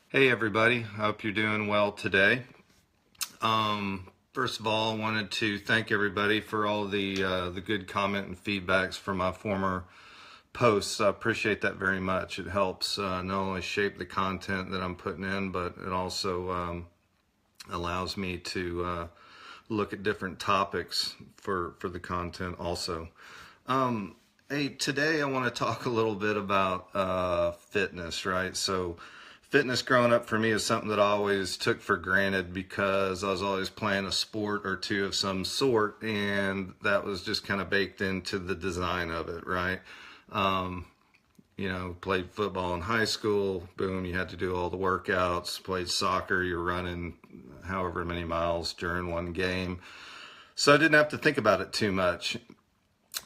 Hey everybody, hope you're doing well today. First of all, I wanted to thank everybody for all the good comment and feedbacks from my former posts. I appreciate that very much. It helps not only shape the content that I'm putting in, but it also allows me to look at different topics for the content also. Hey, today I want to talk a little bit about fitness, right? So, fitness growing up for me is something that I always took for granted because I was always playing a sport or two of some sort, and that was just kind of baked into the design of it, right? Um, played football in high school, boom, you had to do all the workouts. Played soccer, you're running however many miles during one game. So I didn't have to think about it too much.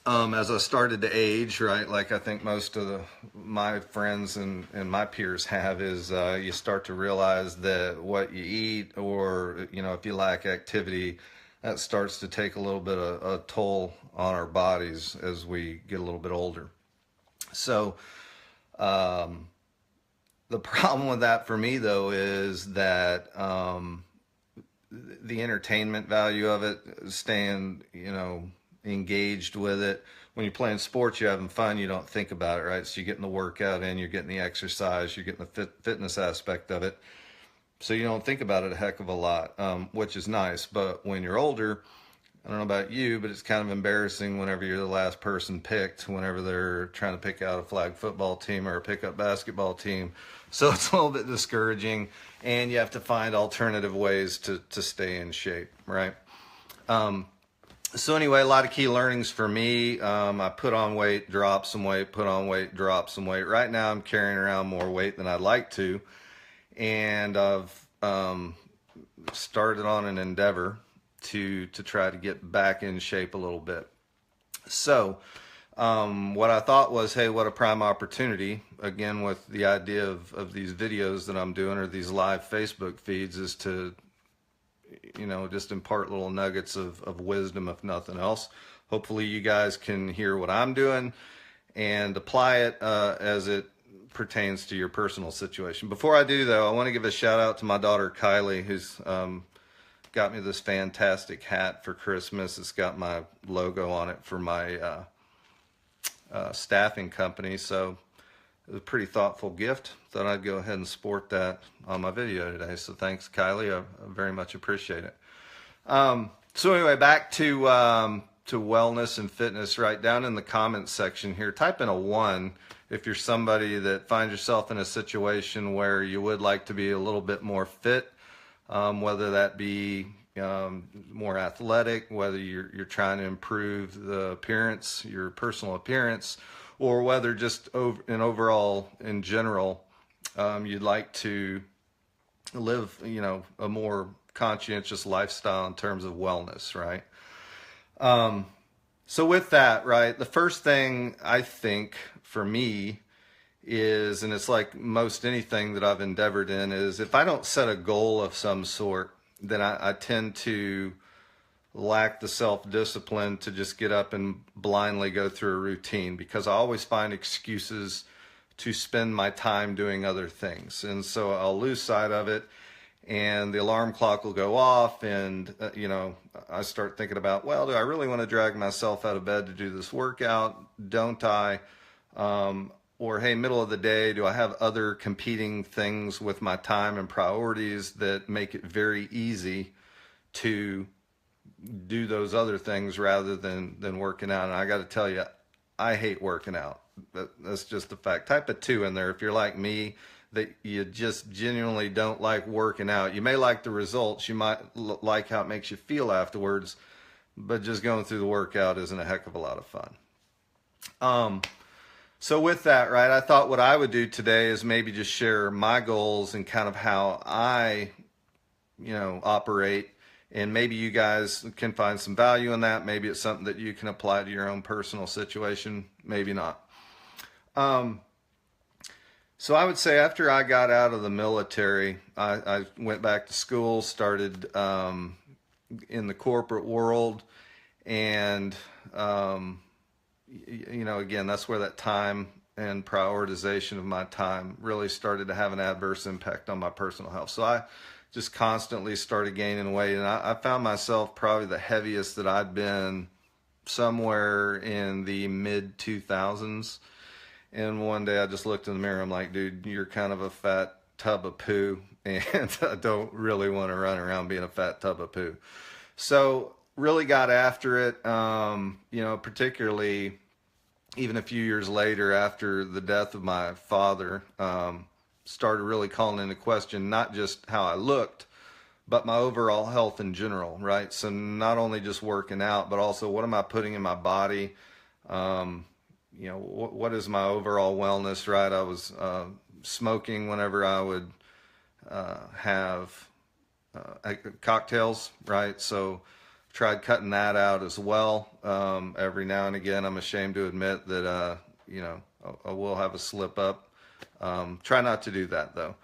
As I started to age, right, like I think most of my friends and my peers have, is you start to realize that what you eat, or if you lack activity, that starts to take a little bit of a toll on our bodies as we get a little bit older. So um, the problem with that for me though is that the entertainment value of it, staying, engaged with it. When you're playing sports, you're having fun, you don't think about it, right? So you're getting the workout in, you're getting the exercise, you're getting the fitness aspect of it. So you don't think about it a heck of a lot, which is nice. But when you're older, I don't know about you, but it's kind of embarrassing whenever you're the last person picked, whenever they're trying to pick out a flag football team or a pickup basketball team. So it's a little bit discouraging, and you have to find alternative ways to stay in shape, right? Um, so anyway, a lot of key learnings for me. I put on weight, drop some weight, put on weight, drop some weight. Right now I'm carrying around more weight than I'd like to, and I've started on an endeavor to try to get back in shape a little bit. So what I thought was, hey, what a prime opportunity, again, with the idea of these videos that I'm doing, or these live Facebook feeds, is to just impart little nuggets of wisdom, if nothing else. Hopefully you guys can hear what I'm doing and apply it as it pertains to your personal situation. Before I do, though, I want to give a shout out to my daughter Kylie, who's got me this fantastic hat for Christmas. It's got my logo on it for my staffing company. So it was a pretty thoughtful gift. Thought I'd go ahead and sport that on my video today. So thanks, Kylie. I very much appreciate it. So anyway, back to wellness and fitness. Right down in the comments section here, type in a 1 if you're somebody that finds yourself in a situation where you would like to be a little bit more fit, whether that be more athletic, whether you're trying to improve the appearance, your personal appearance, or whether just overall in general, you'd like to live, a more conscientious lifestyle in terms of wellness, right? So with that, right, the first thing I think for me is, and it's like most anything that I've endeavored in, is if I don't set a goal of some sort, then I tend to lack the self-discipline to just get up and blindly go through a routine, because I always find excuses to spend my time doing other things. And so I'll lose sight of it, and the alarm clock will go off, and I start thinking about, well, do I really want to drag myself out of bed to do this workout? Don't I? Or hey, middle of the day, do I have other competing things with my time and priorities that make it very easy to do those other things rather than working out? And I got to tell you, I hate working out. That's just a fact. Type a 2 in there if you're like me, that you just genuinely don't like working out. You may like the results, you might like how it makes you feel afterwards, but just going through the workout isn't a heck of a lot of fun. So with that, right, I thought what I would do today is maybe just share my goals and kind of how I, operate. And maybe you guys can find some value in that. Maybe it's something that you can apply to your own personal situation. Maybe not. So I would say after I got out of the military, I went back to school, started in the corporate world, and again, that's where that time and prioritization of my time really started to have an adverse impact on my personal health. So I just constantly started gaining weight, and I found myself probably the heaviest that I'd been somewhere in the mid 2000s. And one day I just looked in the mirror. I'm like, dude, you're kind of a fat tub of poo, and I don't really want to run around being a fat tub of poo. So really got after it, particularly even a few years later after the death of my father, started really calling into question not just how I looked, but my overall health in general, right? So not only just working out, but also what am I putting in my body? What is my overall wellness, right? I was smoking whenever I would have cocktails, right? So tried cutting that out as well. Every now and again, I'm ashamed to admit that, I will have a slip up. Try not to do that though.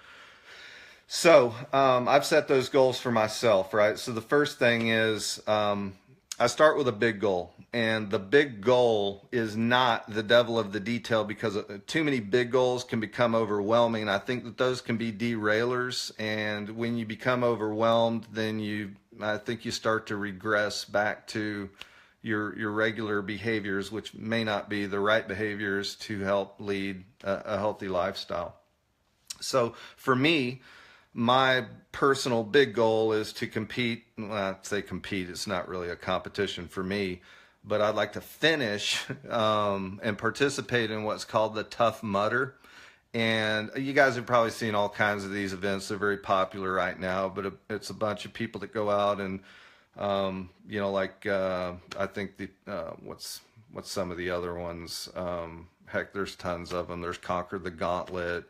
So I've set those goals for myself, right? So the first thing is I start with a big goal. And the big goal is not the devil of the detail, because too many big goals can become overwhelming. I think that those can be derailers. And when you become overwhelmed, then I think you start to regress back to your regular behaviors, which may not be the right behaviors to help lead a healthy lifestyle. So for me, my personal big goal is to compete. Well, I say compete, it's not really a competition for me, but I'd like to finish and participate in what's called the Tough Mudder. And you guys have probably seen all kinds of these events. They're very popular right now, but it's a bunch of people that go out and, I think what's some of the other ones? Heck, there's tons of them. There's Conquer the Gauntlet.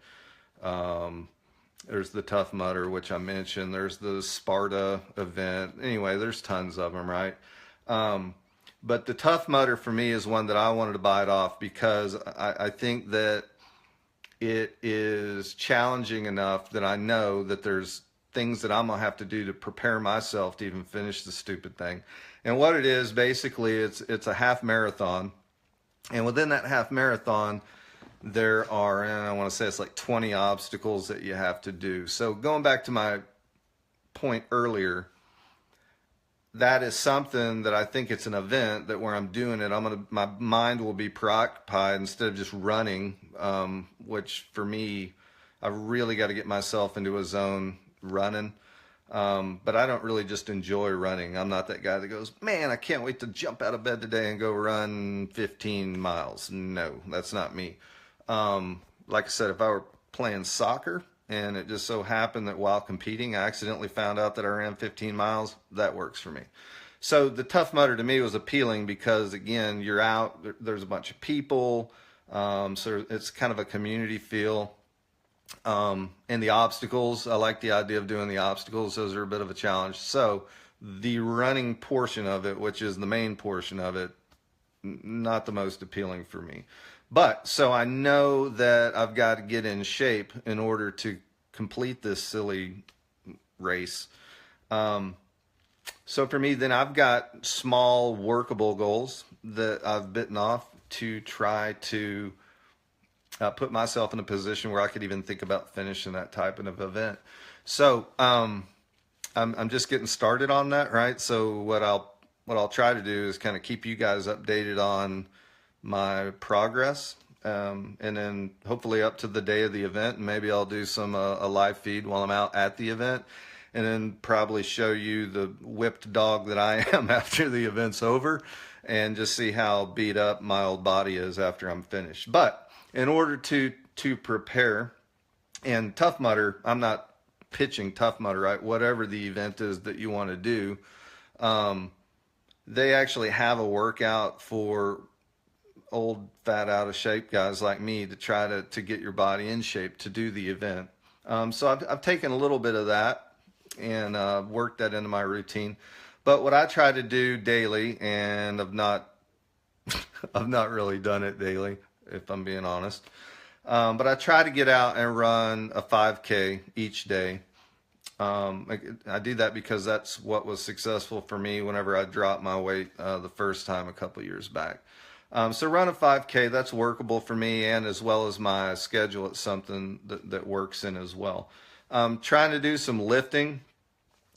There's the Tough Mudder, which I mentioned. There's the Sparta event. Anyway, there's tons of them, right? But the Tough Mudder for me is one that I wanted to bite off, because I think that it is challenging enough that I know that there's things that I'm going to have to do to prepare myself to even finish the stupid thing. And what it is, basically, it's a half marathon. And within that half marathon, there are, and I want to say it's like 20 obstacles that you have to do. So going back to my point earlier, that is something that I think it's an event that where I'm doing it, my mind will be preoccupied instead of just running, which for me, I really got to get myself into a zone running. But I don't really just enjoy running. I'm not that guy that goes, man, I can't wait to jump out of bed today and go run 15 miles. No, that's not me. Like I said, if I were playing soccer and it just so happened that while competing, I accidentally found out that I ran 15 miles, that works for me. So the Tough Mudder to me was appealing because, again, you're out, there's a bunch of people, so it's kind of a community feel. And the obstacles, I like the idea of doing the obstacles. Those are a bit of a challenge. So the running portion of it, which is the main portion of it, not the most appealing for me. But so I know that I've got to get in shape in order to complete this silly race. So for me, then I've got small workable goals that I've bitten off to try to put myself in a position where I could even think about finishing that type of event. So I'm just getting started on that, right? So what I'll try to do is kind of keep you guys updated on my progress, and then hopefully up to the day of the event, and maybe I'll do some a live feed while I'm out at the event, and then probably show you the whipped dog that I am after the event's over, and just see how beat up my old body is after I'm finished. But in order to prepare, and Tough Mudder, I'm not pitching Tough Mudder, right? Whatever the event is that you want to do, they actually have a workout for old, fat, out of shape guys like me to try to get your body in shape to do the event. So I've taken a little bit of that and worked that into my routine. But what I try to do daily, and I've not really done it daily, if I'm being honest. But I try to get out and run a 5K each day. I do that because that's what was successful for me whenever I dropped my weight the first time a couple years back. So run a 5K, that's workable for me, and as well as my schedule, it's something that works in as well. Trying to do some lifting.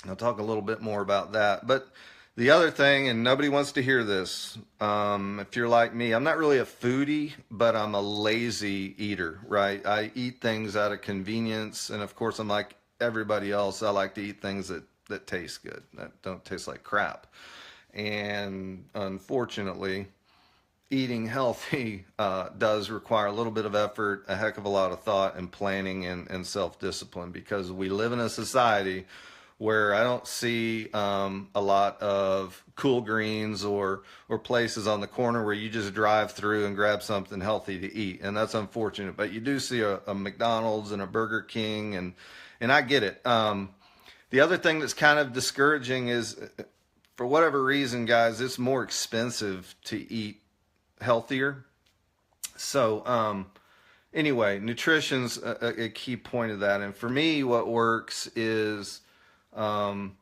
I'll talk a little bit more about that. But the other thing, and nobody wants to hear this, if you're like me, I'm not really a foodie, but I'm a lazy eater, right? I eat things out of convenience, and of course, I'm like everybody else. I like to eat things that taste good, that don't taste like crap. And unfortunately, eating healthy does require a little bit of effort, a heck of a lot of thought and planning and self-discipline, because we live in a society where I don't see a lot of Cool Greens or places on the corner where you just drive through and grab something healthy to eat, and that's unfortunate. But you do see a McDonald's and a Burger King, and I get it. The other thing that's kind of discouraging is, for whatever reason, guys, it's more expensive to eat healthier. So anyway, nutrition's a key point of that. And for me, what works is um,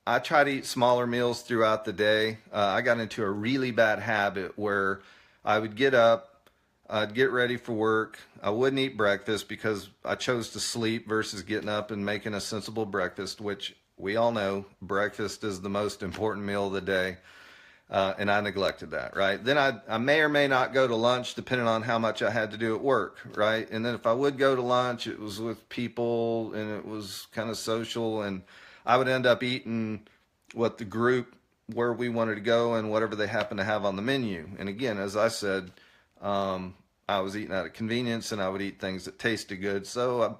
I try to eat smaller meals throughout the day. I got into a really bad habit where I would get up, I'd get ready for work. I wouldn't eat breakfast because I chose to sleep versus getting up and making a sensible breakfast, which we all know breakfast is the most important meal of the day. And I neglected that, right? Then I may or may not go to lunch depending on how much I had to do at work, right? And then if I would go to lunch, it was with people and it was kind of social, and I would end up eating what the group where we wanted to go and whatever they happen to have on the menu. And again, as I said, I was eating out of convenience and I would eat things that tasted good, so I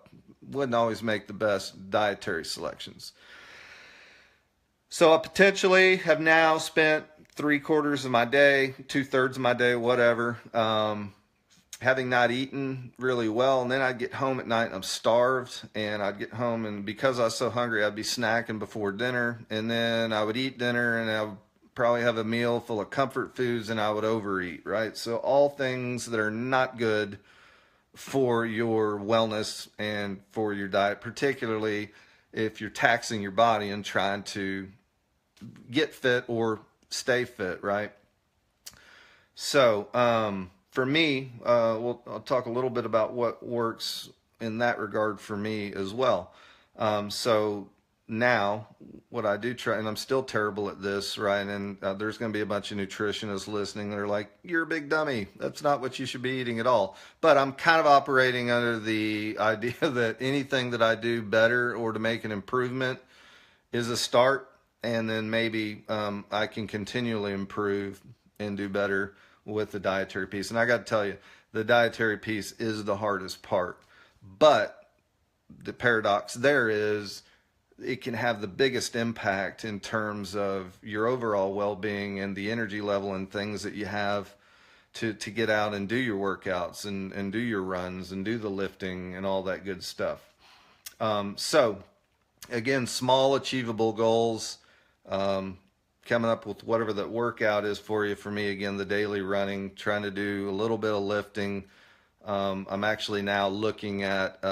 wouldn't always make the best dietary selections. So I potentially have now spent 3/4 of my day, 2/3 of my day, whatever, having not eaten really well. And then I'd get home at night and I'm starved. And I'd get home, and because I was so hungry, I'd be snacking before dinner. And then I would eat dinner and I would probably have a meal full of comfort foods and I would overeat, right? So all things that are not good for your wellness and for your diet, particularly if you're taxing your body and trying to get fit or stay fit, right? So for me, I'll talk a little bit about what works in that regard for me as well. So now what I do try, and I'm still terrible at this, right? And there's going to be a bunch of nutritionists listening that are like, you're a big dummy. That's not what you should be eating at all. But I'm kind of operating under the idea that anything that I do better or to make an improvement is a start, and then maybe I can continually improve and do better with the dietary piece. And I got to tell you, the dietary piece is the hardest part. But the paradox there is it can have the biggest impact in terms of your overall well-being and the energy level and things that you have to get out and do your workouts and do your runs and do the lifting and all that good stuff. So again, small achievable goals, coming up with whatever that workout is for you. For me, again, the daily running, trying to do a little bit of lifting. I'm actually now looking at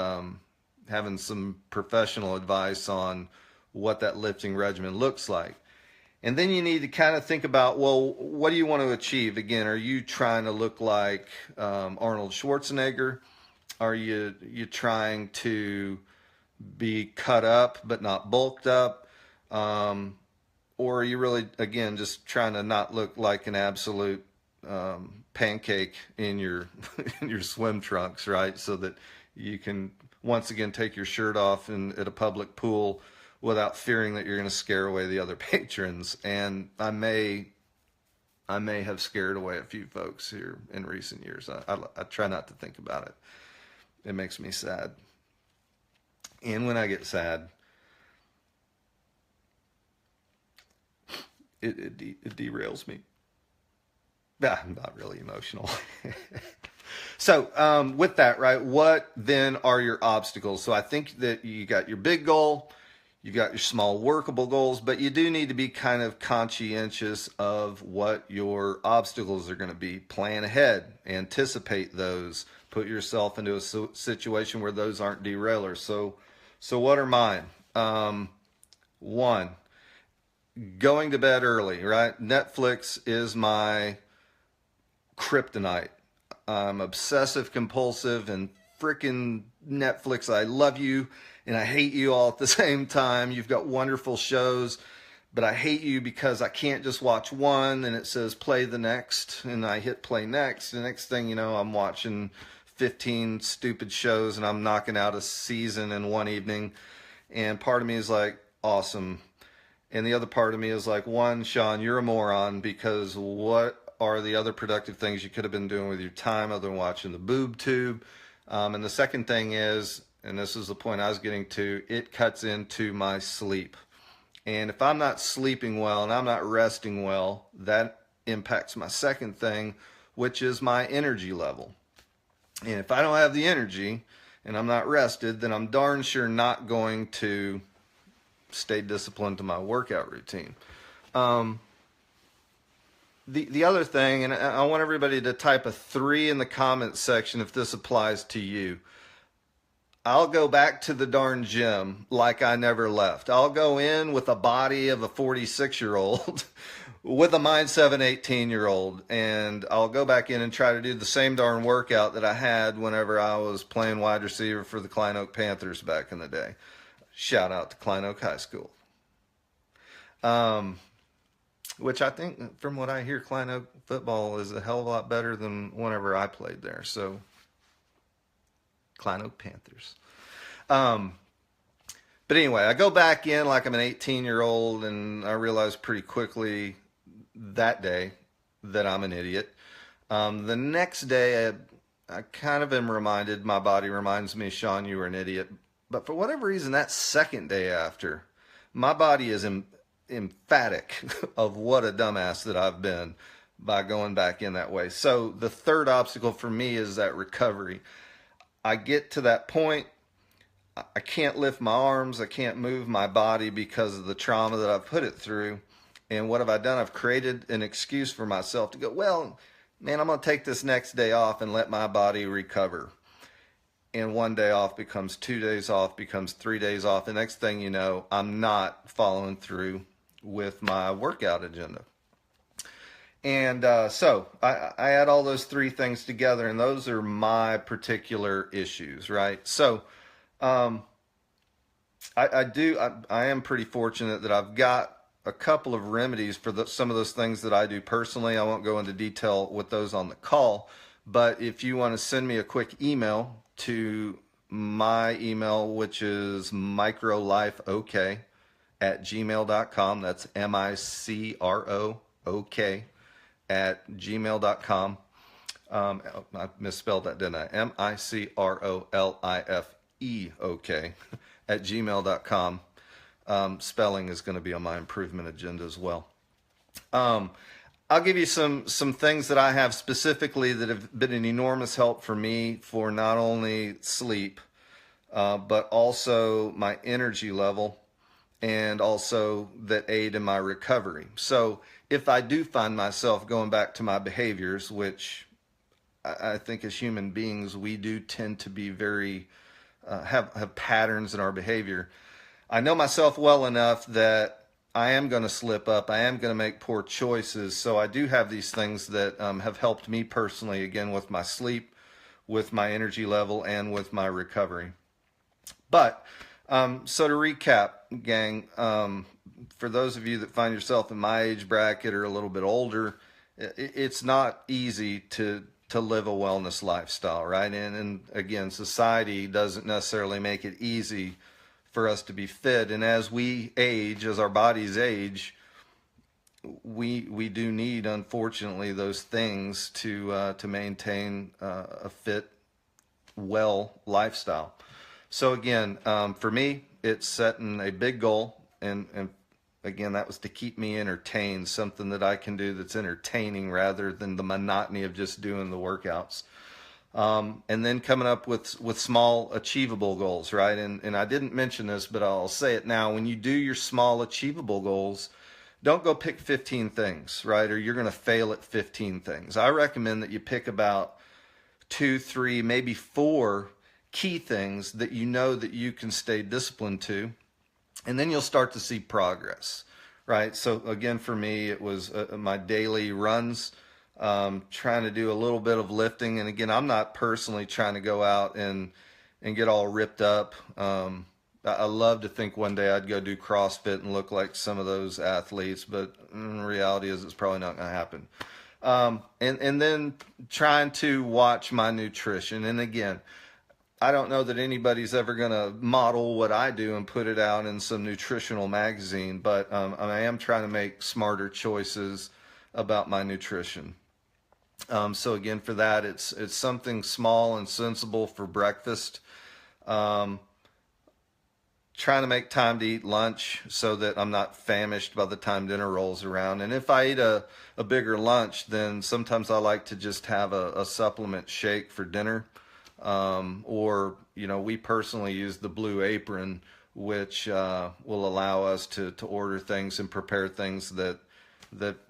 having some professional advice on what that lifting regimen looks like. And then you need to kind of think about, well, what do you want to achieve? Again, are you trying to look like Arnold Schwarzenegger? Are you trying to be cut up but not bulked up? Or are you really, again, just trying to not look like an absolute pancake in your in your swim trunks, right? So that you can once again take your shirt off at a public pool without fearing that you're going to scare away the other patrons. And I may have scared away a few folks here in recent years. I try not to think about it. It makes me sad. And when I get sad, it derails me. I'm not really emotional. So with that, right, what then are your obstacles? So I think that you got your big goal, you've got your small workable goals, but you do need to be kind of conscientious of what your obstacles are going to be. Plan ahead, anticipate those, put yourself into a situation where those aren't derailers. So what are mine? One, going to bed early, right? Netflix is my kryptonite. I'm obsessive compulsive and freaking Netflix. I love you and I hate you all at the same time. You've got wonderful shows, but I hate you because I can't just watch one and it says play the next and I hit play next. The next thing you know, I'm watching 15 stupid shows and I'm knocking out a season in one evening. And part of me is like, awesome. And the other part of me is like, one, Sean, you're a moron, because what are the other productive things you could have been doing with your time other than watching the boob tube? And the second thing is, and this is the point I was getting to, it cuts into my sleep. And if I'm not sleeping well and I'm not resting well, that impacts my second thing, which is my energy level. And if I don't have the energy and I'm not rested, then I'm darn sure not going to stay disciplined to my workout routine. The other thing, and I want everybody to type a 3 in the comments section if this applies to you. I'll go back to the darn gym like I never left. I'll go in with a body of a 46-year-old with a mindset of an 18-year-old, and I'll go back in and try to do the same darn workout that I had whenever I was playing wide receiver for the Klein Oak Panthers back in the day. Shout out to Klein Oak High School. Which I think, from what I hear, Klein Oak football is a hell of a lot better than whenever I played there. So, Klein Oak Panthers. But anyway, I go back in like I'm an 18-year-old, and I realize pretty quickly that day that I'm an idiot. The next day, I kind of am reminded, my body reminds me, Sean, you were an idiot. But for whatever reason, that second day after, my body is emphatic of what a dumbass that I've been by going back in that way. So the third obstacle for me is that recovery. I get to that point, I can't lift my arms, I can't move my body because of the trauma that I've put it through. And what have I done? I've created an excuse for myself to go, well, man, I'm going to take this next day off and let my body recover. And one day off becomes 2 days off, becomes 3 days off. The next thing you know, I'm not following through with my workout agenda. And so I add all those three things together, and those are my particular issues, right? So I am pretty fortunate that I've got a couple of remedies for some of those things that I do personally. I won't go into detail with those on the call, but if you want to send me a quick email to my email, which is microlifeok@gmail.com. That's MICROOK @gmail.com. I misspelled that, didn't I? MICROLIFEOK @gmail.com. Spelling is going to be on my improvement agenda as well. I'll give you some things that I have specifically that have been an enormous help for me for not only sleep, but also my energy level, and also that aid in my recovery. So if I do find myself going back to my behaviors, which I think as human beings, we do tend to be very, have patterns in our behavior. I know myself well enough that I am going to slip up. I am going to make poor choices. So I do have these things that have helped me personally, again, with my sleep, with my energy level, and with my recovery. But, so to recap, gang, for those of you that find yourself in my age bracket or a little bit older, it's not easy to live a wellness lifestyle, right? And again, society doesn't necessarily make it easy for us to be fit. And as we age, as our bodies age, we do need, unfortunately, those things to maintain a fit, well lifestyle. So again, for me, it's setting a big goal, and again, that was to keep me entertained, something that I can do that's entertaining rather than the monotony of just doing the workouts. And then coming up with small achievable goals, right? And I didn't mention this, but I'll say it now. When you do your small achievable goals, don't go pick 15 things, right? Or you're going to fail at 15 things. I recommend that you pick about 2, 3, maybe 4 key things that you know that you can stay disciplined to, and then you'll start to see progress, right? So again, for me, it was my daily runs. trying to do a little bit of lifting. And again, I'm not personally trying to go out and get all ripped up. I love to think one day I'd go do CrossFit and look like some of those athletes, but reality is it's probably not going to happen. And then trying to watch my nutrition. And again, I don't know that anybody's ever going to model what I do and put it out in some nutritional magazine, but I am trying to make smarter choices about my nutrition. So again, for that, it's something small and sensible for breakfast. Trying to make time to eat lunch so that I'm not famished by the time dinner rolls around. And if I eat a bigger lunch, then sometimes I like to just have a supplement shake for dinner. Or, we personally use the Blue Apron, which will allow us to order things and prepare things that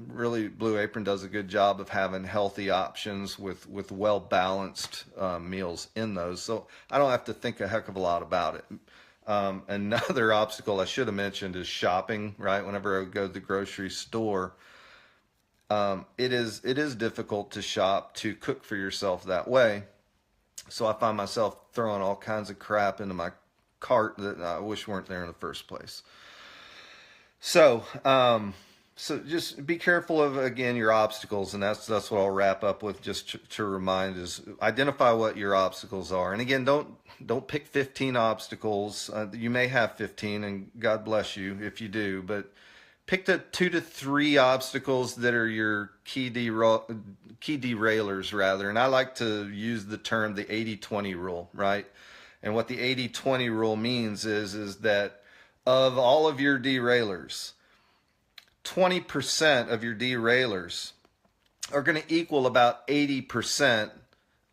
really Blue Apron does a good job of having healthy options with well-balanced meals in those. So I don't have to think a heck of a lot about it. Another obstacle I should have mentioned is shopping, right? Whenever I go to the grocery store, it is difficult to shop, to cook for yourself that way. So I find myself throwing all kinds of crap into my cart that I wish weren't there in the first place. So just be careful of, again, your obstacles, and that's what I'll wrap up with, just to remind, is identify what your obstacles are. And again, don't pick 15 obstacles. You may have 15, and God bless you if you do, but pick the 2 to 3 obstacles that are your key derailers, rather. And I like to use the term the 80-20 rule, right? And what the 80-20 rule means is that of all of your derailers, 20% of your derailers are going to equal about 80%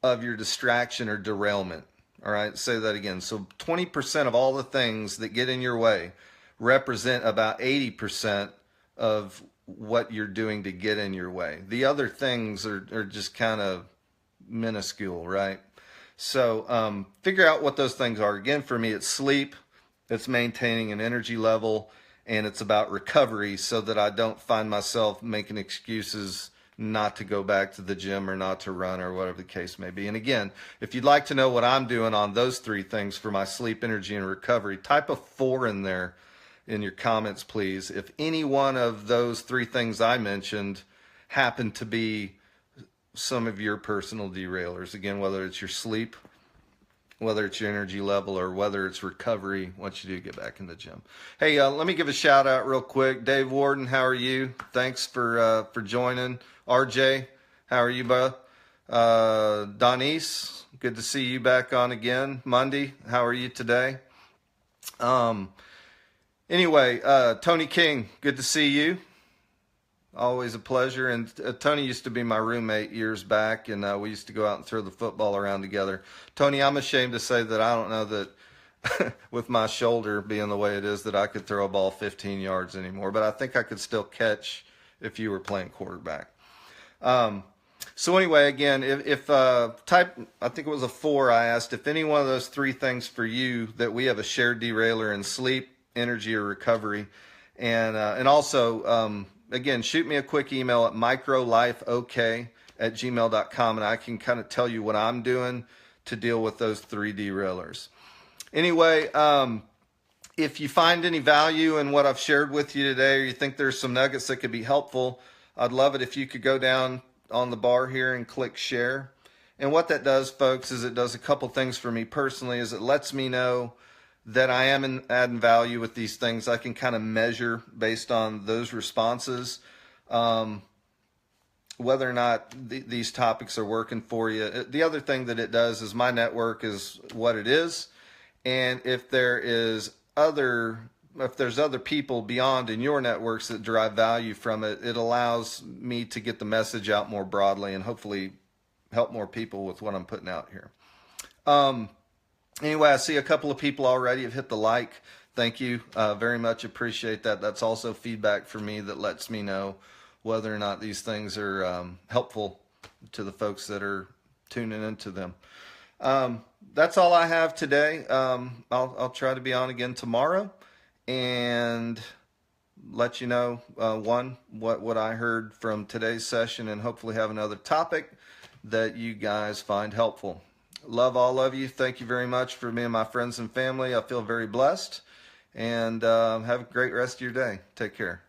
of your distraction or derailment. All right, say that again. So 20% of all the things that get in your way represent about 80% of what you're doing to get in your way. The other things are just kind of minuscule, right? So figure out what those things are. Again, for me, it's sleep, it's maintaining an energy level, and it's about recovery so that I don't find myself making excuses not to go back to the gym or not to run or whatever the case may be. And again, if you'd like to know what I'm doing on those 3 things for my sleep, energy, and recovery, type a 4 in there in your comments, please. If any one of those 3 things I mentioned happen to be some of your personal derailers, again, whether it's your sleep, whether it's your energy level, or whether it's recovery once you do get back in the gym. Hey, let me give a shout out real quick. Dave Warden, how are you? Thanks for joining. RJ, how are you, bud? Donise, good to see you back on again. Monday, how are you today? Anyway, Tony King, good to see you. Always a pleasure. And Tony used to be my roommate years back, and we used to go out and throw the football around together. Tony, I'm ashamed to say that I don't know that with my shoulder being the way it is that I could throw a ball 15 yards anymore, but I think I could still catch if you were playing quarterback. So anyway, again, if type, I think it was a 4, I asked if any one of those 3 things for you that we have a shared derailer in sleep, energy, or recovery. And also, again, shoot me a quick email at microlifeok@gmail.com, and I can kind of tell you what I'm doing to deal with those 3 derailers. Anyway, if you find any value in what I've shared with you today, or you think there's some nuggets that could be helpful, I'd love it if you could go down on the bar here and click share. And what that does, folks, is it does a couple things for me personally. Is it lets me know that I am adding value with these things. I can kind of measure based on those responses whether or not these topics are working for you. The other thing that it does is my network is what it is, and if there's other people beyond in your networks that derive value from it, it allows me to get the message out more broadly and hopefully help more people with what I'm putting out here. Anyway, I see a couple of people already have hit the like. Thank you. Very much appreciate that. That's also feedback for me that lets me know whether or not these things are helpful to the folks that are tuning into them. That's all I have today. I'll try to be on again tomorrow. And let you know, what I heard from today's session, and hopefully have another topic that you guys find helpful. Love all of you. Thank you very much for being my friends and family. I feel very blessed, and have a great rest of your day. Take care.